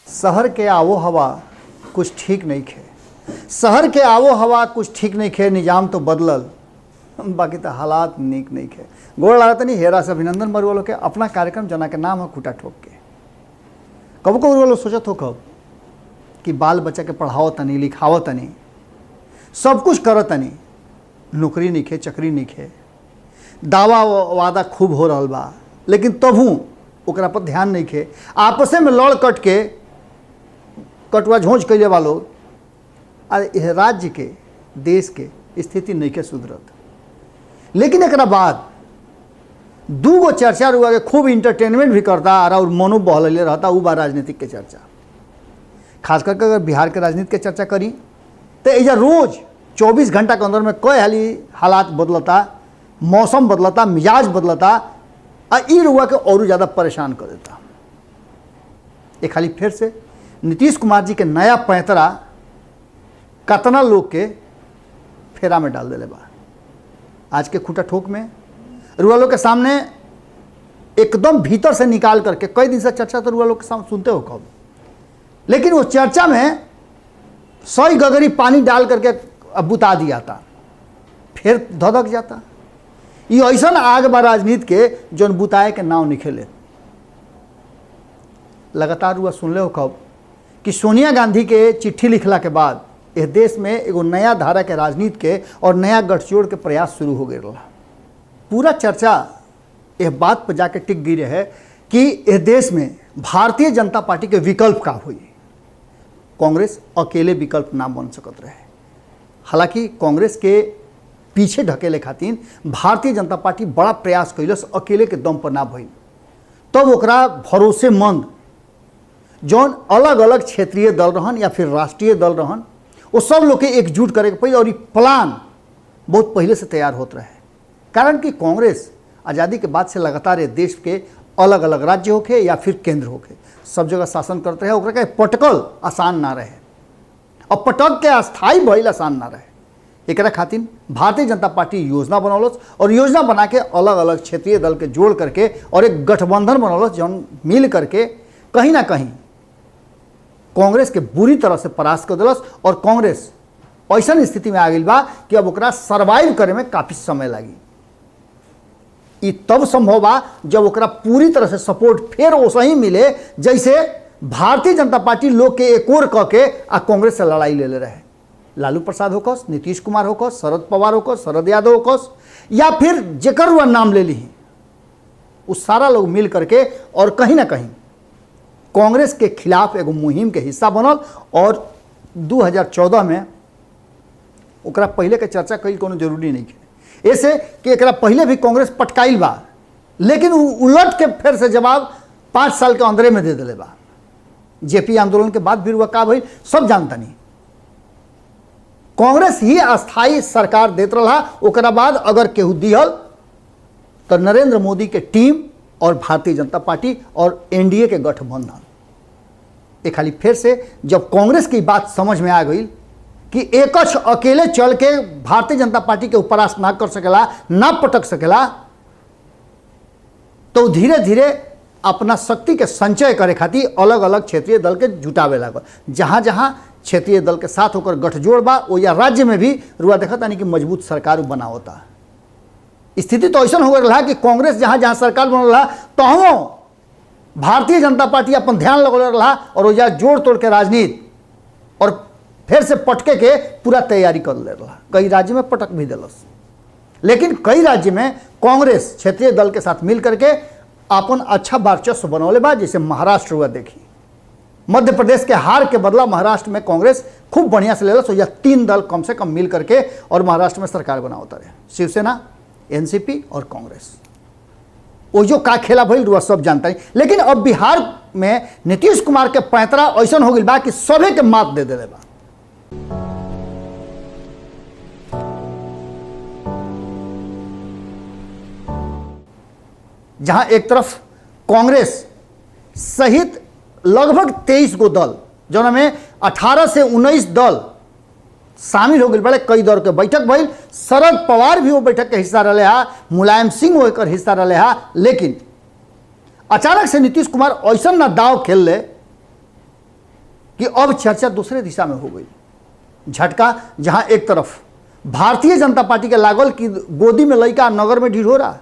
शहर के आबो हवा कुछ ठीक नहीं खे। शहर के आबो हवा कुछ ठीक नहीं खे। निजाम तो बदलल, बाकी तो हालात नीक नहीं खे। गोड़ लागत नहीं हेरा से अभिनंदन मरुआ के अपना कार्यक्रम जना के नाम है खूटा ठोक के। कबो कबो लोग सोचत हो कब कि बाल बच्चा के पढ़ाओ तनी, लिखाओ तनी, सब कुछ करो तनी, नौकरी नहीं खे, चकरी नहीं खे, दावा वादा खूब हो रहा बा, लेकिन तबू ओकरा पर ध्यान नहीं खे। आपसे में लड़ कट के कटुआ झोंझ कैले वालो अरे राज्य के देश के स्थिति नहीं के सुधरत। लेकिन एक बाद दूगो चर्चा रुआ के खूब इंटरटेनमेंट भी करता और मनो बहलले रहता, वो बा राजनीतिक के चर्चा। खास करके अगर बिहार के राजनीति के चर्चा करी तो एजा रोज 24 घंटा के अंदर में कई हाली हालात बदलता, मौसम बदलता, मिजाज बदलता और ई रुआ के और ज़्यादा परेशान कर देता। एक खाली फिर से नीतीश कुमार जी के नया पैंतरा कतना लोग के फेरा में डाल देले बा। आज के खूटा ठोक में रुआ लोग के सामने एकदम भीतर से निकाल करके कई दिन से चर्चा तो रुआ लोग के सामने सुनते हो कब, लेकिन वो चर्चा में 100 गगरी पानी डाल करके अब बुता दिया था, फिर धधक जाता। ये ऐसा आग बा राजनीति के जौन बुताए के नाव निखेले। लगातार हुआ सुन ले हो कब कि सोनिया गांधी के चिट्ठी लिखला के बाद इस देश में एगो नया धारा के राजनीति के और नया गठजोड़ के प्रयास शुरू हो गए रहा। पूरा चर्चा यह बात पर जाके टिक गई रहे कि इस देश में भारतीय जनता पार्टी के विकल्प का हुई। कांग्रेस अकेले विकल्प ना बन सकत रहे। हालांकि कांग्रेस के पीछे ढकेले खातिर भारतीय जनता पार्टी बड़ा प्रयास कैलस, अकेले के दम पर ना भइल। तब ओकरा भरोसेमंद जौन अलग अलग क्षेत्रीय दल रहन या फिर राष्ट्रीय दल रहन, वो सब लोग के एकजुट करे के पहिले और ये प्लान बहुत पहले से तैयार होत रहे। कारण कि कांग्रेस आज़ादी के बाद से लगातार ये देश के अलग अलग राज्य होके या फिर केंद्र होके सब जगह शासन करते रहे। ओकरा के पटकल आसान ना रहे और पटक के अस्थायी भइल आसान ना रहे। एकरा खातिर भारतीय जनता पार्टी योजना बनौलस और योजना बना के अलग अलग क्षेत्रीय दल के जोड़ करके और एक गठबंधन बनौलस जौन मिल करके कहीं ना कहीं कांग्रेस के बुरी तरह से परास्त कर दिलस। और कांग्रेस ऐसा स्थिति में आ गई बा कि अब ओकरा सर्वाइव करे में काफ़ी समय लगी। ये तब संभव बा जब ओकरा पूरी तरह से सपोर्ट फिर वैसा ही मिले जैसे भारतीय जनता पार्टी लोग के एक और कह के आ कांग्रेस से लड़ाई ले रहे। Lalu Prasad hocus, Nitish Kumar hocus, Sharad Pawar hocus, Sharad Yadav hocus, या फिर जेकर वह नाम ले ली, उस सारा लोग मिल करके और कहीं ना कहीं कांग्रेस के खिलाफ एगो मुहिम के हिस्सा बनल। और 2014 में ओकरा पहले के चर्चा कई कोनो जरूरी नहीं है, ऐसे कि एकरा पहले भी कांग्रेस पटकाइल बा, लेकिन उलट के फिर से जवाब 5 साल के अंदरे में दे दिले बा। जेपी आंदोलन के बाद भी हुआ का भइल सब जानता नहीं। कांग्रेस ही अस्थायी सरकार देत रहा। ओकरा बाद अगर केहू दिहल तो नरेंद्र मोदी के टीम और भारतीय जनता पार्टी और एनडीए के गठबंधन। एक खाली फिर से जब कांग्रेस की बात समझ में आ गई कि एकच अकेले चल के भारतीय जनता पार्टी के उपरास ना कर सकेला, ना पटक सकेला, तो धीरे धीरे अपना शक्ति के संचय करे खातिर अलग अलग क्षेत्रीय दल के जुटावे लागल। जहां जहां क्षेत्रीय दल के साथ होकर गठजोड़ बा वो या राज्य में भी रुआ देखा तानी कि मजबूत सरकार बना होता। स्थिति तो ऐसा हो गया रहा कि कांग्रेस जहां जहां सरकार बन रहा तो भारतीय जनता पार्टी अपन ध्यान लगा रहा और वह जोड़ तोड़ के राजनीति और फिर से पटके के पूरा तैयारी कर ले रहा। कई राज्य में पटक भी दिलस, लेकिन कई राज्य में कांग्रेस क्षेत्रीय दल के साथ मिल करके अपन अच्छा वर्चस्व बनौले बा। जैसे महाराष्ट्र हुआ, देखी मध्य प्रदेश के हार के बदला महाराष्ट्र में कांग्रेस खूब बढ़िया से ले या 3 दल कम से कम मिल करके और महाराष्ट्र में सरकार बना होता रहे, शिवसेना, एनसीपी और कांग्रेस। वो जो का खेला भइल रुआ सब जानता है। लेकिन अब बिहार में नीतीश कुमार के पैंतरा ऐसा हो गई बा कि सभी के मात दे दिले बा। जहां एक तरफ कांग्रेस सहित लगभग 23 गो दल जो में 18 से 19 दल शामिल हो गए बड़े, कई दौर के बैठक भइल। शरद पवार भी वो बैठक के हिस्सा रहे हा, मुलायम सिंह वो एक हिस्सा रहे हा। लेकिन अचानक से नीतीश कुमार ऐसा ना दाव खेल ले कि अब चर्चा दूसरे दिशा में हो गई। झटका जहां एक तरफ भारतीय जनता पार्टी के लागल कि गोदी में लड़का नगर में ढिढोरा,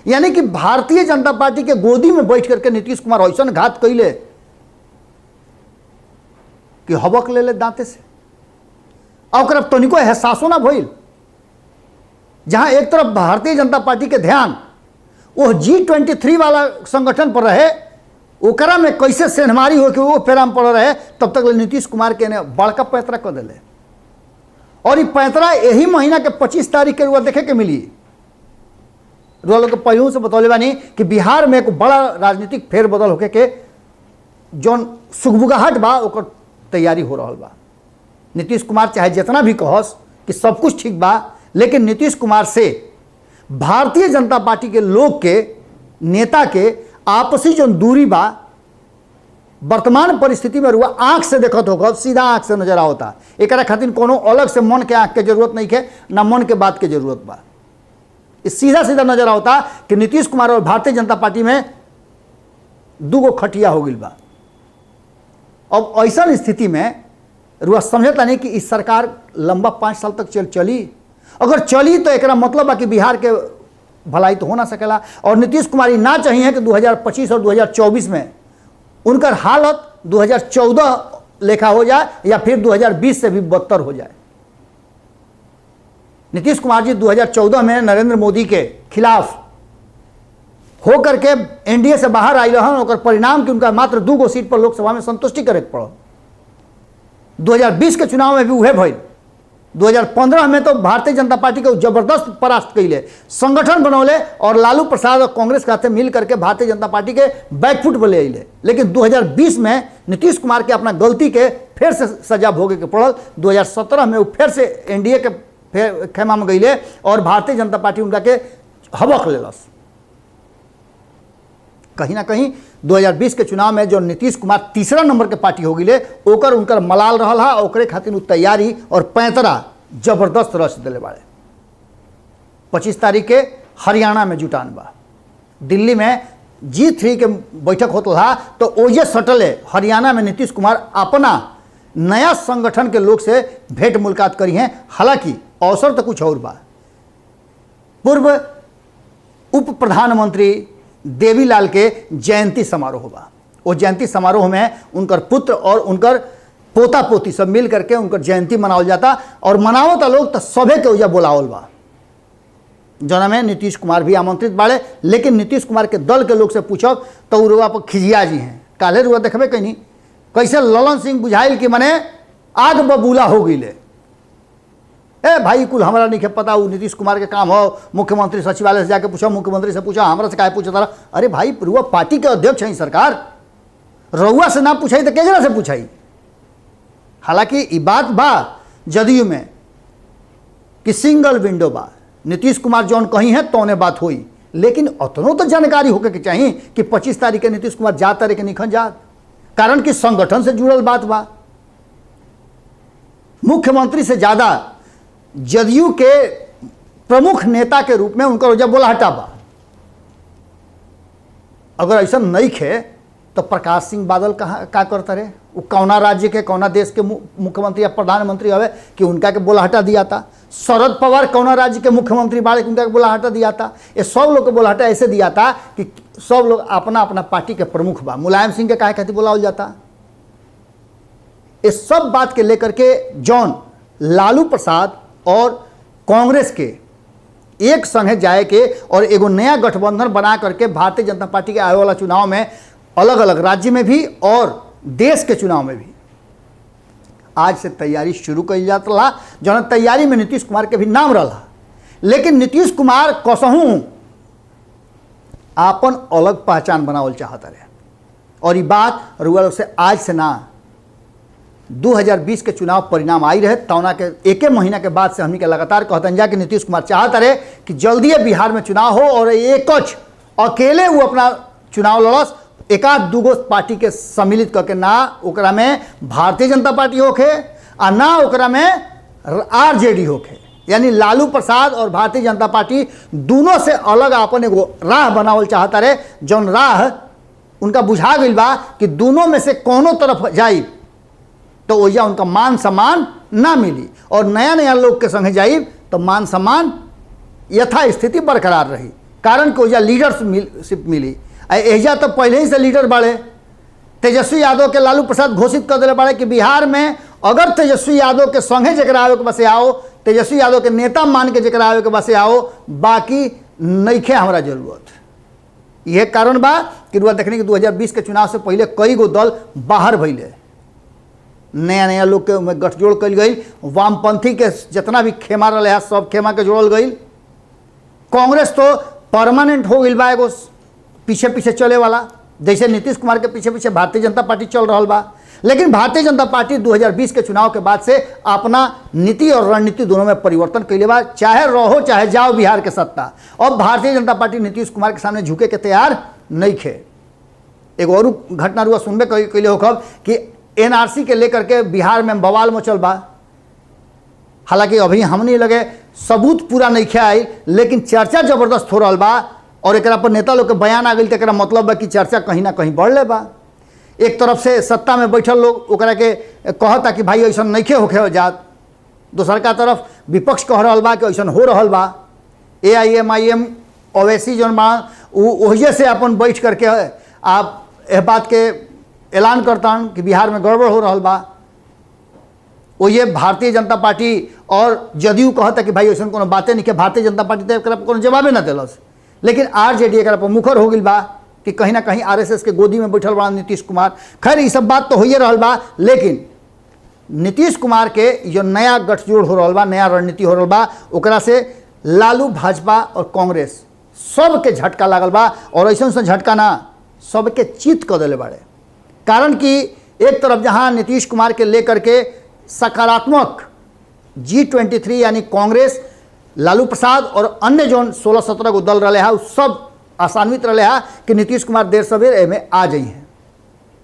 यानी कि भारतीय जनता पार्टी के गोदी में बैठ करके नीतीश कुमार ऐसा घात कैले कि हबक ले ले दांते से, और तनिको एहसासो ना भइल। जहां एक तरफ भारतीय जनता पार्टी के ध्यान वो G23 वाला संगठन पर रहे, ओकरा में कैसे सेंधमारी हो कि वो फेरा में पड़ रहे, तब तक नीतीश कुमार के ने बड़का पैतरा कर दिले। और ये पैतरा यही महीना के 25 तारीख के रुआ देखे के मिली। रुआ लोग के पहलू से बतौले बानी कि बिहार में एक बड़ा राजनीतिक फेरबदल होके के जौन सुगबुगाहट बा ओकर तैयारी हो रहा बा। नीतीश कुमार चाहे जितना भी कहस कि सब कुछ ठीक बा, लेकिन नीतीश कुमार से भारतीय जनता पार्टी के लोग के नेता के आपसी जो दूरी बा वर्तमान परिस्थिति में रुआ आंख से देखत होगा, सीधा आंख से नजर आवता। एक खातिर कोनो अलग से मन के आंख के जरूरत नहीं है, ना मन के बात के जरूरत बा। इस सीधा सीधा नजर आवता कि नीतीश कुमार और भारतीय जनता पार्टी में दूगो खटिया हो गई बा। अब ऐसा स्थिति में रुआ समझता नहीं कि इस सरकार लंबा 5 साल तक चली। अगर चली तो एक मतलब बा कि बिहार के भलाई तो हो ना सकेला। और नीतीश कुमार ना चाहिए कि 2025 और 2024 में उनकर हालत 2014 लेखा हो जाए या फिर 2020 से भी बदतर हो जाए। नीतीश कुमार जी 2014 में नरेंद्र मोदी के खिलाफ होकर के एनडीए से बाहर आई रहन, ओकर परिणाम कि उनका मात्र 2 सीट पर लोकसभा में संतुष्टि करे पड़ल। 2020 के चुनाव में भी उहे भइल। 2015 में तो भारतीय जनता पार्टी को जबरदस्त परास्त कैले, संगठन बनौले और लालू प्रसाद और कांग्रेस के साथ मिल करके भारतीय जनता पार्टी के बैकफुट पर ले अले। लेकिन 2020 में नीतीश कुमार के अपना गलती के फिर से सजा भोगे के पड़ल। 2017 में वो फिर से एनडीए के फिर खेमा में गईले और भारतीय जनता पार्टी उनका के हबक लेलस। कहीं ना कहीं 2020 के चुनाव में जो नीतीश कुमार तीसरा नंबर के पार्टी हो गई ओकर उनकर मलाल रहल हा, ओकरे खातिर तैयारी और पैंतरा जबरदस्त रच दिले बाड़े। 25 तारीख के हरियाणा में जुटान बा। दिल्ली में G3 के बैठक होत रहा तो ओजे सटले हरियाणा में नीतीश कुमार अपना नया संगठन के लोग से भेंट मुलाकात करी हैं। हालांकि अवसर तो कुछ और बा। पूर्व उप प्रधानमंत्री देवीलाल के जयंती समारोह बा। वो जयंती समारोह में उनकर पुत्र और उनकर पोता पोती सब मिल करके उनकर जयंती मनावल जाता और मनावता लोग तो सभे के उजा बोलावल बा, जना में नीतीश कुमार भी आमंत्रित बाड़े। लेकिन नीतीश कुमार के दल के लोग से पूछब तो उ रुआ पर खिजिया जी हैं। काले रुआ देखबे कहीं कैसे ललन सिंह बुझाइल कि मने आग बबूला हो गई। ए भाई कुल हमारा नहीं पता, वो नीतीश कुमार के काम हो, मुख्यमंत्री सचिवालय से जाके पूछो, मुख्यमंत्री से पूछो, हमरा से काहे पूछा तारा। अरे भाई रुआ पार्टी के अध्यक्ष हैं सरकार, रउआ से ना पूछाई तो केजरा से पूछाई। हालांकि ये बात बा जदयू में कि सिंगल विंडो बा, नीतीश कुमार जौन कहीं है तौने बात हुई। लेकिन उतनो तो जानकारी होके के चाहिए कि 25 तारीख के नीतीश कुमार जात रहे कि निखन जात, कारण कि संगठन से जुड़ल बात बा। मुख्यमंत्री से ज्यादा जदयू के प्रमुख नेता के रूप में उनका रोजा बोलाहटा बा। अगर ऐसा नहीं खे तो प्रकाश सिंह बादल कहाँ का करता रहे, वो कौना राज्य के कौना देश के मुख्यमंत्री या प्रधानमंत्री हवे कि उनका के बोलाहटा दिया था। शरद पवार कौना राज्य के मुख्यमंत्री बाड़े उनका के बोलाहटा दिया था। ये सब लोग के बोलाहटा ऐसे दिया था कि सब लोग अपना अपना पार्टी के प्रमुख बा। मुलायम सिंह के काहे खातिर बोलावल जाता। इस सब बात के लेकर के जॉन लालू प्रसाद और कांग्रेस के एक संगे जाए के और एगो नया गठबंधन बना करके भारतीय जनता पार्टी के आने वाला चुनाव में अलग अलग राज्य में भी और देश के चुनाव में भी आज से तैयारी शुरू कर जात रहा। जौन तैयारी में नीतीश कुमार के भी नाम रहा, लेकिन नीतीश कुमार कसहूँ आपन अलग पहचान बनावल चाहता रहे। और ये बात रुआ से आज से ना 2020 के चुनाव परिणाम आई रहे तौना के एक महीना के बाद से हमनी के लगातार कहतन जा कि नीतीश कुमार चाहता रहे कि जल्दी बिहार में चुनाव हो और एक अकेले वो अपना चुनाव लड़स, एकाध दूगो पार्टी के सम्मिलित करके, ना ओकरा में भारतीय जनता पार्टी होखे आ ना ओकरा में आरजेडी होखे। यानी लालू प्रसाद और भारतीय जनता पार्टी दोनों से अलग अपन एगो राह बनावल चाहता रहे, जौन राह उनका बुझा गई बा कि दोनों में से कोनो तरफ जाई तो ओइजा उनका मान सम्मान ना मिली, और नया नया लोग के संगे जाई तो मान सम्मान यथा स्थिति बरकरार रही। कारण कि ओइजा लीडरशिप मिली। एजा तो पहले ही से लीडर बाड़े। तेजस्वी यादव के लालू प्रसाद घोषित कर दिले बाड़े कि बिहार में अगर तेजस्वी यादव के संगे जकरा आवे के बसे आओ, तेजस्वी यादव के नेता मान के जकरा आवे के बसे आओ, बाकी नइखे हमरा जरूरत। यह कारण बा कि रुआ देखने कि 2020 के चुनाव से पहले कई गो दल बाहर भइले, नया नया लोग के में गठजोड़ कल गई। वामपंथी के जितना भी खेमा रहे है सब खेमा के जोड़ल गई। कांग्रेस तो परमानेंट हो गई बा, एगो पीछे पीछे चले वाला, जैसे नीतीश कुमार के पीछे पीछे भारतीय जनता पार्टी चल रहा बा। लेकिन भारतीय जनता पार्टी 2020 के चुनाव के बाद से अपना नीति और रणनीति दोनों में परिवर्तन कैले बा। चाहे रहो चाहे जाओ बिहार के सत्ता, अब भारतीय जनता पार्टी नीतीश कुमार के सामने झुके के तैयार नहीं खे। एगो और घटना रुआ सुनबे कैले हो कब कि एनआरसी के लेकर के बिहार में बवाल मचल बा। हालांकि अभी हमने लगे सबूत पूरा नहीं खे आई, लेकिन चर्चा जबरदस्त हो रहा बा और एक पर नेता लोग के बयान आ गई तो मतलब बा कि चर्चा कहीं ना कहीं बढ़ ले बा। एक तरफ से सत्ता में बैठल लोग ओकरा के कहता कि भाई ऐसा नहीं होखे जात, दूसर का तरफ विपक्ष कह रहा बा कि ऐसा हो रहा बा। AIM ओवैसी जौन बा वही से अपन बैठ करके आप यह बात के ऐलान करता कि बिहार में गड़बड़ हो रहा बा। वो ये भारतीय जनता पार्टी और जदयू कहता कि भाई ऐसा कोनो बातें नहीं, भारतीय जनता पार्टी तो एक कोनो जवाबे ना दिलस। लेकिन RJD एक पर मुखर हो गई बा कि कहीं ना कहीं RSS के गोदी में बैठल बड़ा नीतीश कुमार। खैर ये सब बात तो हो रहा बा, लेकिन नीतीश कुमार के जो नया गठजोड़ हो रहा बा, नया रणनीति हो रहा बा, ओकरा से लालू, भाजपा और कांग्रेस सबके झटका लागल बा। और ऐसा से झटका ना सबके चित कर दिले बाड़े। कारण कि एक तरफ जहां नीतीश कुमार के लेकर के सकारात्मक G23 यानी कांग्रेस, लालू प्रसाद और अन्य जो 16-17 गो दल रहे है सब आसान्वित रहे है कि नीतीश कुमार देर सवेर एमें आ जाई हैं।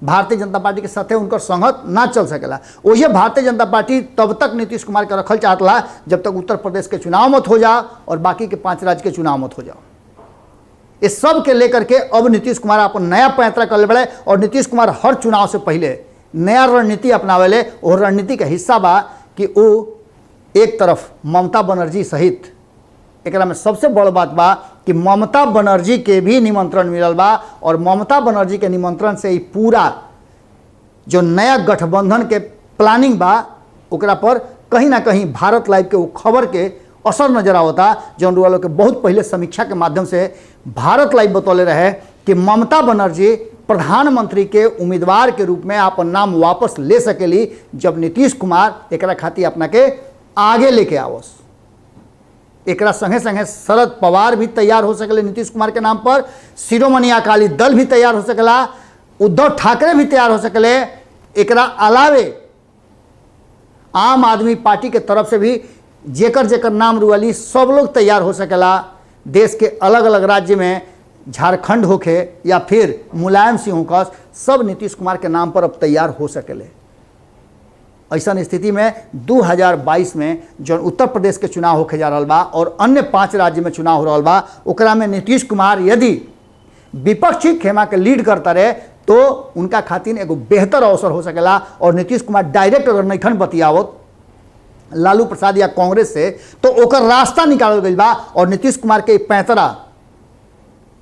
भारतीय जनता पार्टी के साथे उनकर संगत ना चल सकेला। वही भारतीय जनता पार्टी तब तक नीतीश कुमार के रखल चाहता जब तक उत्तर प्रदेश के चुनाव मत हो जाओ और बाकी के 5 राज्य के चुनाव मत हो जाओ। इस सब के लेकर के अब नीतीश कुमार अपन नया पैंतरा कर ले बड़े और नीतीश कुमार हर चुनाव से पहले नया रणनीति अपनावेले। और रणनीति का हिस्सा बा कि वो एक तरफ ममता बनर्जी सहित एकरा में सबसे बड़ बात बा कि ममता बनर्जी के भी निमंत्रण मिलल बा और ममता बनर्जी के निमंत्रण से ही पूरा जो नया गठबंधन के प्लानिंग बा ओकरा पर कहीं ना कहीं भारत लाइव के वो खबर के असर नजर आवता। जौन वालों के बहुत पहले समीक्षा के माध्यम से भारत लाइव बतौले रहे कि ममता बनर्जी प्रधानमंत्री के उम्मीदवार के रूप में अपन नाम वापस ले सकेली जब नीतीश कुमार एकरा खातिर अपना के आगे लेके आवस। एकरा संगे संगे शरद पवार भी तैयार हो सकले नीतीश कुमार के नाम पर, शिरोमणि अकाली दल भी तैयार हो सकला, उद्धव ठाकरे भी तैयार हो सकले। एकरा अलावे आम आदमी पार्टी के तरफ से भी जेकर जेकर नाम रुअली सब लोग तैयार हो सकेला। देश के अलग अलग राज्य में झारखंड होके या फिर मुलायम सिंह होकर सब नीतीश कुमार के नाम पर अब तैयार हो सकेले। ऐसा स्थिति में 2022 में जो उत्तर प्रदेश के चुनाव होके जा रहा बा और अन्य 5 राज्य में चुनाव हो रहा बा, ओकरा में नीतीश कुमार यदि विपक्षी खेमा के लीड करता रहे तो उनका खातिर एगो बेहतर अवसर हो सकेला। और नीतीश कुमार डायरेक्ट अगर नैखन बतियावत लालू प्रसाद या कांग्रेस से तो ओकर रास्ता निकालल गई बा। और नीतीश कुमार के पैंतरा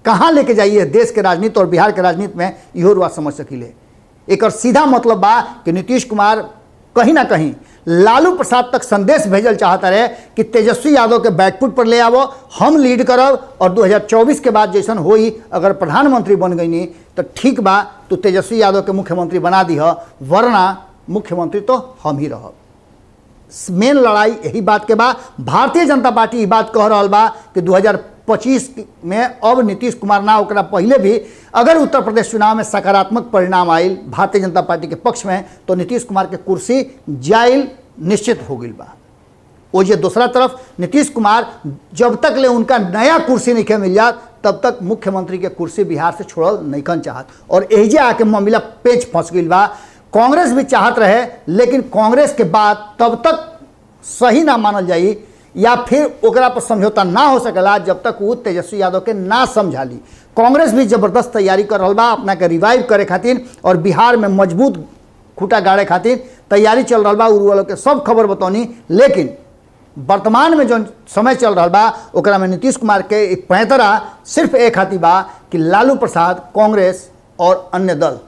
कहाँ लेके जाइए देश के राजनीति और बिहार के राजनीति में इहो रुआ समझ सकीले। एक सीधा मतलब बा कि नीतीश कुमार कहीं ना कहीं लालू प्रसाद तक संदेश भेजल चाहता रहे कि तेजस्वी यादव के बैकफुट पर ले आवो, हम लीड करब और 2024 के बाद जैसन होई अगर प्रधानमंत्री बन गई तो ठीक बा, तो तेजस्वी यादव के मुख्यमंत्री बना दी है, वरना मुख्यमंत्री तो हम ही रहब। मेन लड़ाई यही बात के बा। भारतीय जनता पार्टी ये बात कह रहा बा कि 2025 में अब नीतीश कुमार ना ओकरा पहले भी अगर उत्तर प्रदेश चुनाव में सकारात्मक परिणाम आयल भारतीय जनता पार्टी के पक्ष में तो नीतीश कुमार के कुर्सी जाइल निश्चित हो गई बा। वो ये दूसरा तरफ नीतीश कुमार जब तक ले उनका नया कुर्सी नहीं मिल जात तब तक मुख्यमंत्री के कुर्सी बिहार से छोड़ल नहीं चाहत। और एहिजे आके मामला पेच फंस गई बा। कांग्रेस भी चाहत रहे लेकिन कांग्रेस के बाद तब तक सही ना मानल जाई या फिर ओकरा पर समझौता ना हो सकेला जब तक वो तेजस्वी यादव के ना समझाली। कांग्रेस भी जबरदस्त तैयारी कर रहा बा अपना के रिवाइव करे खातिर और बिहार में मजबूत खूटा गाड़े खातिर तैयारी चल रहा बा, उर्वलों के सब खबर बतौनी। लेकिन वर्तमान में जो समय चल रहा बा ओकरा में नीतीश कुमार के एक पैंतरा सिर्फ एक खातिर बा कि लालू प्रसाद, कांग्रेस और अन्य दल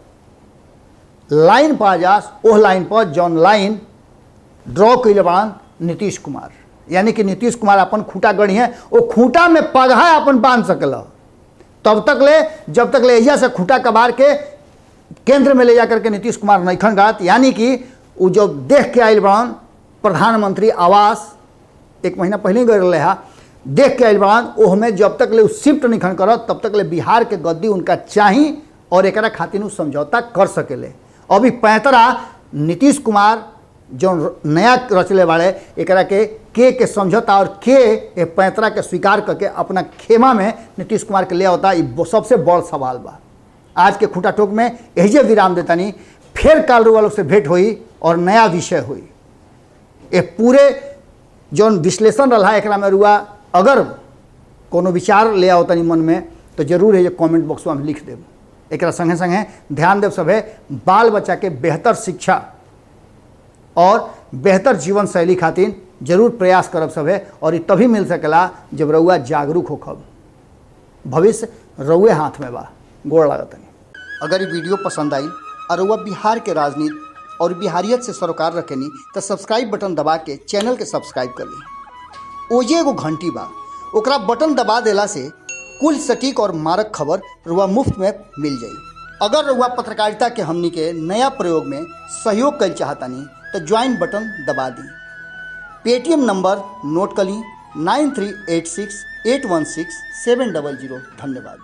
लाइन पर आ जास, ओह लाइन पर जौन लाइन ड्रॉ कैले बान नीतीश कुमार, यानी कि नीतीश कुमार अपन खूंटा गढ़ी है, वो खूंटा में पगहा अपन बांध सकला तब तक ले जब तक ले एहिया से खूंटा कबार के केंद्र में ले जाकर के नीतीश कुमार नैखन गात। यानी कि वो जो देख के आयल बान प्रधानमंत्री आवास एक महीना पहले गए रहा, देख के आयल बान ओह में जब तक ले शिफ्ट नैखन करत तब तक ले बिहार के गद्दी उनका चाही और एकरा खातिर उ समझौता कर सकेले। अभी पैंतरा नीतीश कुमार जो नया रचले वाले एकरा के समझौता और के पैंतरा के स्वीकार करके अपना खेमा में नीतीश कुमार के ले होता, ये सबसे बड़ सवाल बा। आज के खूंटा टोक में यही विराम देतानी, फिर काल वालों से भेंट हुई और नया विषय हुई। ये पूरे जो विश्लेषण रहा एकरा में रुआ अगर कोनो विचार ले आओ तनी मन में तो जरूर है कमेंट बॉक्स में लिख देव। एक संगे संगे ध्यान देव सभे बाल बच्चा के बेहतर शिक्षा और बेहतर जीवन शैली खातिर जरूर प्रयास करब सभे, और ये तभी मिल सकेला जब रउआ जागरूक होखब। भविष्य रउए हाथ में बा। गोड़ लागत नहीं। अगर ये वीडियो पसंद आई और रउआ बिहार के राजनीति और बिहारियत से सरोकार रखेनी तो सब्सक्राइब बटन दबा के चैनल के सब्सक्राइब कर ली। ओजे एगो घंटी बा, ओकरा बटन दबा देला से कुल सटीक और मारक खबर रुआ मुफ्त में मिल जाई। अगर रुआ पत्रकारिता के हमनी के नया प्रयोग में सहयोग कर चाहतानी तो ज्वाइन बटन दबा दी। पेटीएम नंबर नोट कर ली 9386816700। धन्यवाद।